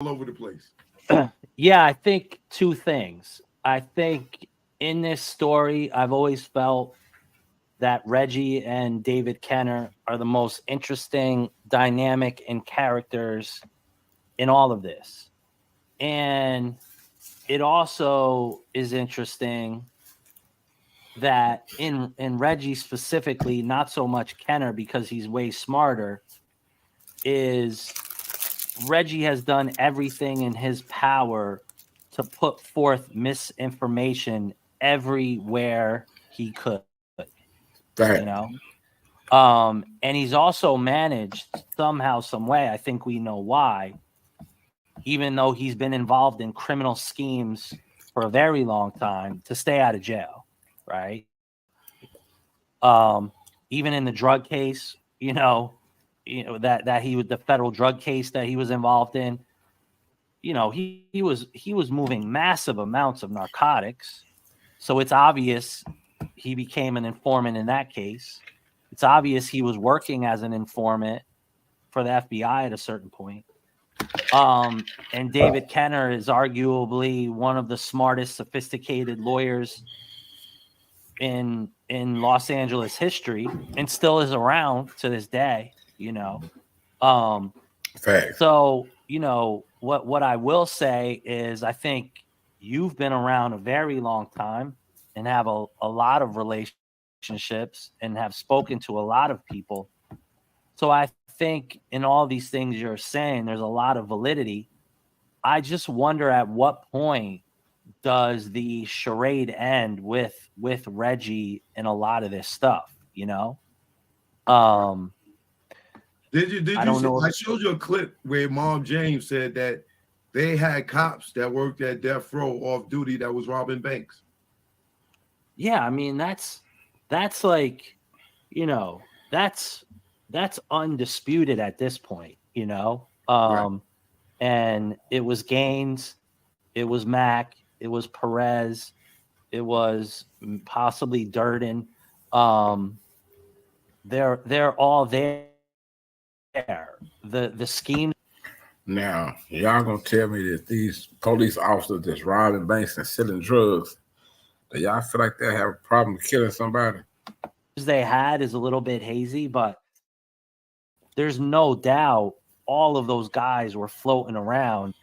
all over the place. Yeah, I think two things. I think in this story, I've always felt that Reggie and David Kenner are the most interesting, dynamic, and characters in all of this. And it also is interesting that in Reggie specifically, not so much Kenner because he's way smarter, is Reggie has done everything in his power to put forth misinformation everywhere he could, you Fact. know? And he's also managed somehow, some way, I think we know why, even though he's been involved in criminal schemes for a very long time, to stay out of jail, right? Even in the drug case, that he was the federal drug case that he was involved in, he was moving massive amounts of narcotics. So it's obvious he became an informant in that case. It's obvious he was working as an informant for the FBI at a certain point. And David Kenner is arguably one of the smartest, sophisticated lawyers in Los Angeles history, and still is around to this day. Fact. So what I will say is, I think you've been around a very long time and have a lot of relationships and have spoken to a lot of people. So I think in all these things you're saying, there's a lot of validity. I just wonder at what point does the charade end with Reggie and a lot of this stuff, Did I you don't see? know. I showed you a clip where Mom James said that they had cops that worked at Deathrow off duty that was robbing banks. Yeah, I mean that's like, that's undisputed at this point, Right. And it was Gaines, it was Mack, it was Perez, it was possibly Durden. They're all there. The scheme. Now, y'all gonna tell me that these police officers that's robbing banks and selling drugs, do y'all feel like they have a problem killing somebody? They had is a little bit hazy, but there's no doubt all of those guys were floating around.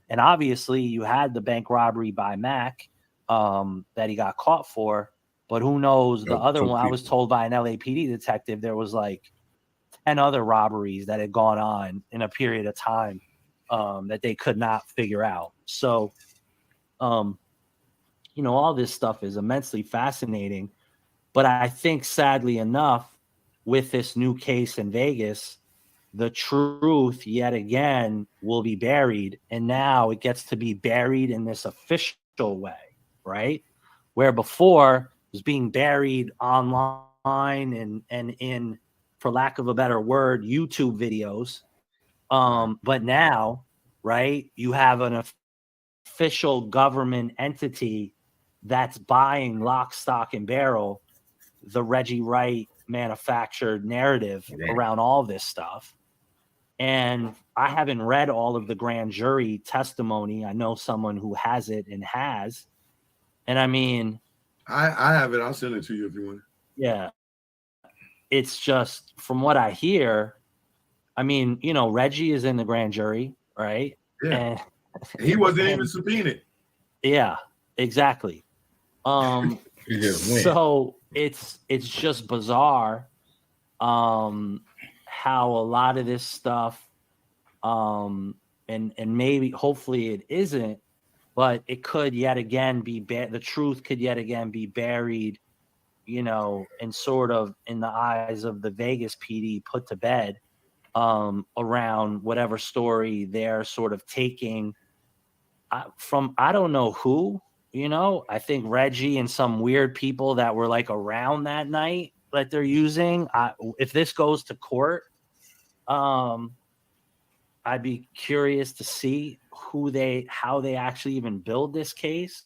And obviously you had the bank robbery by Mack that he got caught for, but who knows the other one. I was told by an LAPD detective there was like 10 other robberies that had gone on in a period of time that they could not figure out. So, all this stuff is immensely fascinating. But I think, sadly enough, with this new case in Vegas, the truth yet again will be buried. And now it gets to be buried in this official way, right? Where before it was being buried online and in, for lack of a better word, YouTube videos. But now, right, you have an official government entity that's buying lock, stock, and barrel the Reggie Wright manufactured narrative around all this stuff. And I haven't read all of the grand jury testimony. I know someone who has it and has. And I mean, I have it. I'll send it to you if you want. Yeah. It's just from what I hear, I mean, Reggie is in the grand jury, right? Yeah. And he wasn't even subpoenaed. Yeah, exactly. So it's just bizarre how a lot of this stuff and maybe hopefully it isn't, but it could yet again be the truth could yet again be buried, and sort of in the eyes of the Vegas PD put to bed around whatever story they're sort of taking from I don't know who. I think Reggie and some weird people that were like around that night that they're using. If this goes to court, I'd be curious to see how they actually even build this case.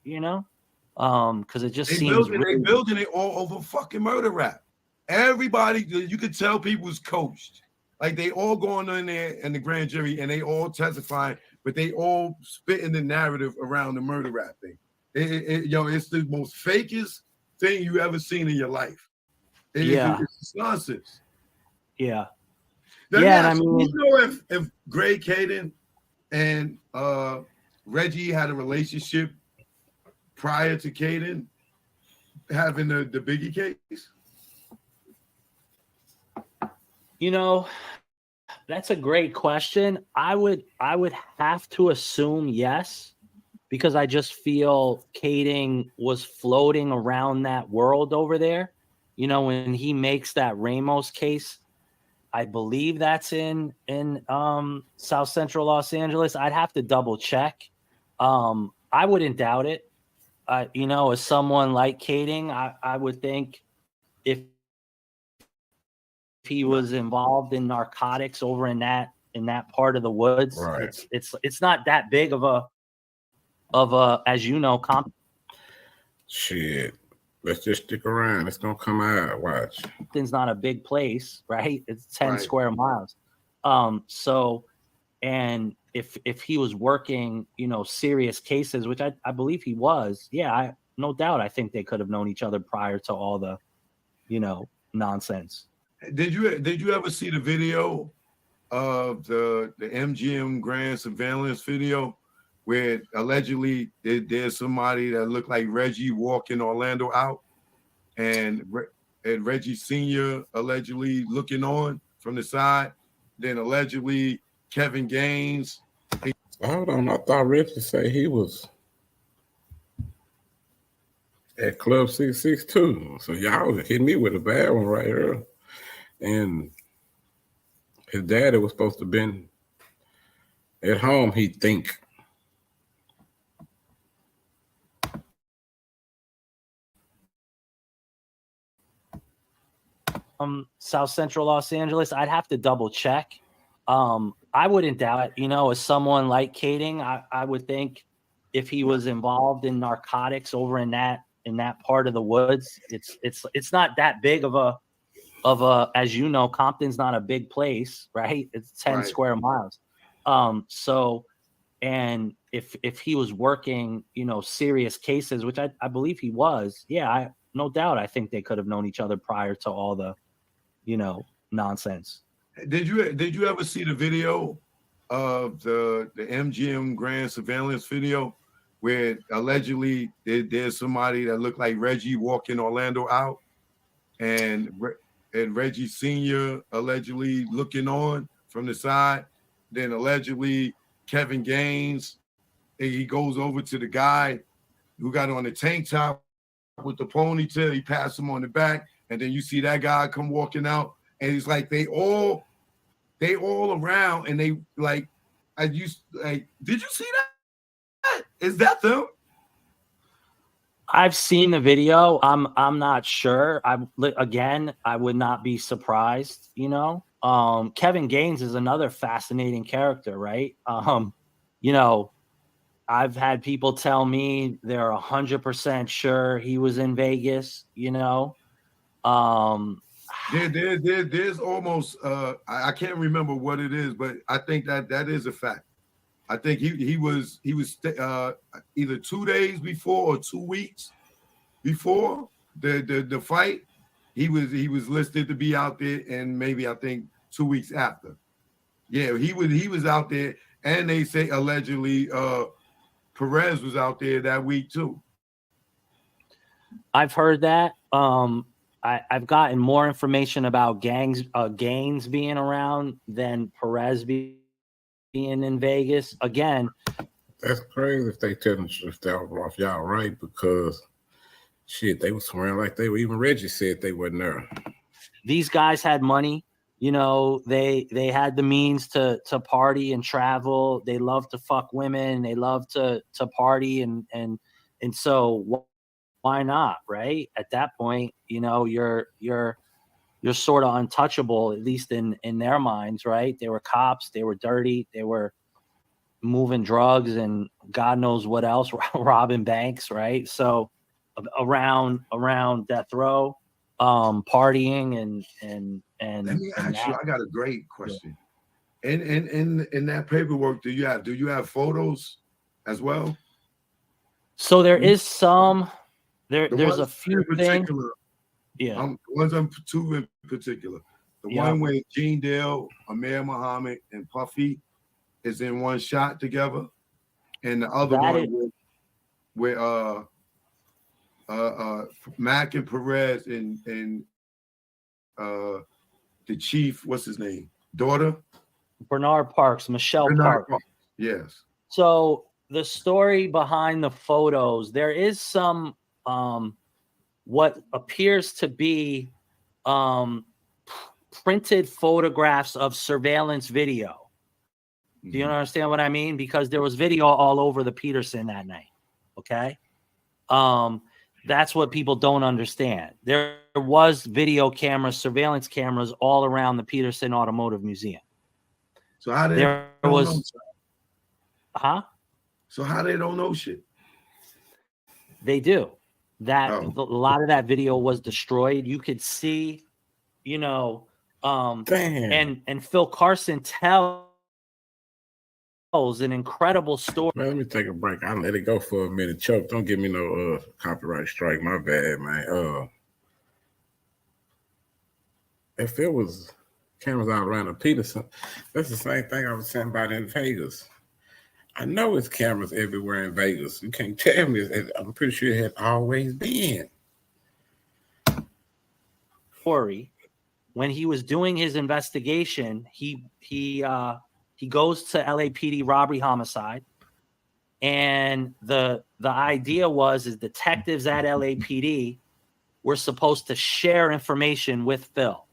Because it just seems they building it all over fucking murder rap. Everybody, you could tell people was coached. Like they all going in there in the grand jury and they all testifying, but they all spitting the narrative around the murder rap thing. It's the most fakest thing you ever seen in your life. It's nonsense. Yeah. And I mean, you know, if Greg Caden and Reggie had a relationship prior to Caden having the Biggie case? You know, that's a great question. I would have to assume yes, because I just feel Caden was floating around that world over there. You know, when he makes that Ramos case, I believe that's in South Central Los Angeles. I'd have to double check. I wouldn't doubt it. You know, as someone like Caden, I would think if he was involved in narcotics over in that part of the woods, right. it's not that big of a as you know Shit. Let's just stick around. It's gonna come out. Watch. Compton's not a big place, right? It's 10 square miles. So, and if he was working, you know, serious cases, which I believe he was, no doubt, I think they could have known each other prior to all the, you know, nonsense. Did you ever see the video of the MGM Grand surveillance video where allegedly there's somebody that looked like Reggie walking Orlando out, and Reggie Sr. allegedly looking on from the side, then allegedly Kevin Gaines. Hold on, I thought Reggie said he was at Club 662. So y'all hit me with a bad one right here. And his daddy was supposed to have been at home, he think. South Central Los Angeles, I'd have to double check. I wouldn't doubt it. You know, as someone like Caden, I would think if he was involved in narcotics over in that part of the woods, it's not that big of a as you know, Compton's not a big place, right? It's 10 square miles. So, and if he was working, you know, serious cases, which I believe he was, no doubt, I think they could have known each other prior to all the, you know, nonsense. Did you ever see the video of the MGM Grand surveillance video where allegedly there's somebody that looked like Reggie walking Orlando out, and Reggie Sr. allegedly looking on from the side, then allegedly Kevin Gaines, he goes over to the guy who got on the tank top with the ponytail, he passed him on the back, and then you see that guy come walking out, and it's like they all around, and they like, did you see that? Is that them? I've seen the video. I'm not sure. I would not be surprised, you know. Kevin Gaines is another fascinating character, right? You know, I've had people tell me they're 100% sure he was in Vegas, you know. There's almost I can't remember what it is, but I think that is a fact. I think he was either 2 days before or 2 weeks before the fight. He was listed to be out there, and maybe I think 2 weeks after. Yeah, he was out there, and they say allegedly Perez was out there that week too. I've heard that. I've gotten more information about Gaines being around than Perez being in Vegas. Again, that's crazy if they tell them if they're off y'all right, because shit, they was swearing like they were. Even Reggie said they wasn't there. These guys had money. You know, they had the means to party and travel. They love to fuck women. They love to party, and so why not, right? At that point, you know, you're sort of untouchable, at least in their minds, right? They were cops. They were dirty. They were moving drugs and God knows what else, robbing banks, right? So around Deathrow, partying and Let me ask you. that. I got a great question. In that paperwork, do you have photos as well? So there is some. There's a few in things. particular. Yeah. The ones I'm two in particular. The one with Gene Dale, Amir Muhammad, and Puffy is in one shot together, and the other one with Mac and Perez and the chief, what's his name? Daughter? Bernard Parks, Michelle Bernard Parks. Yes. So the story behind the photos, there is some what appears to be printed photographs of surveillance video. Do you understand what I mean? Because there was video all over the Peterson that night. Okay. That's what people don't understand. There was video cameras, surveillance cameras all around the Peterson Automotive Museum. So how there was, So how they don't know shit? They do. That a lot of that video was destroyed. You could see, you know, and Phil Carson tells an incredible story. Man, let me take a break. I'll let it go for a minute. Chuck, don't give me no copyright strike. My bad, man. If it was cameras all around the Peterson, that's the same thing I was saying about in Vegas. I know it's cameras everywhere in Vegas. You can't tell me. I'm pretty sure it had always been. Corey, when he was doing his investigation, he goes to LAPD robbery homicide, and the idea was detectives at LAPD were supposed to share information with Phil.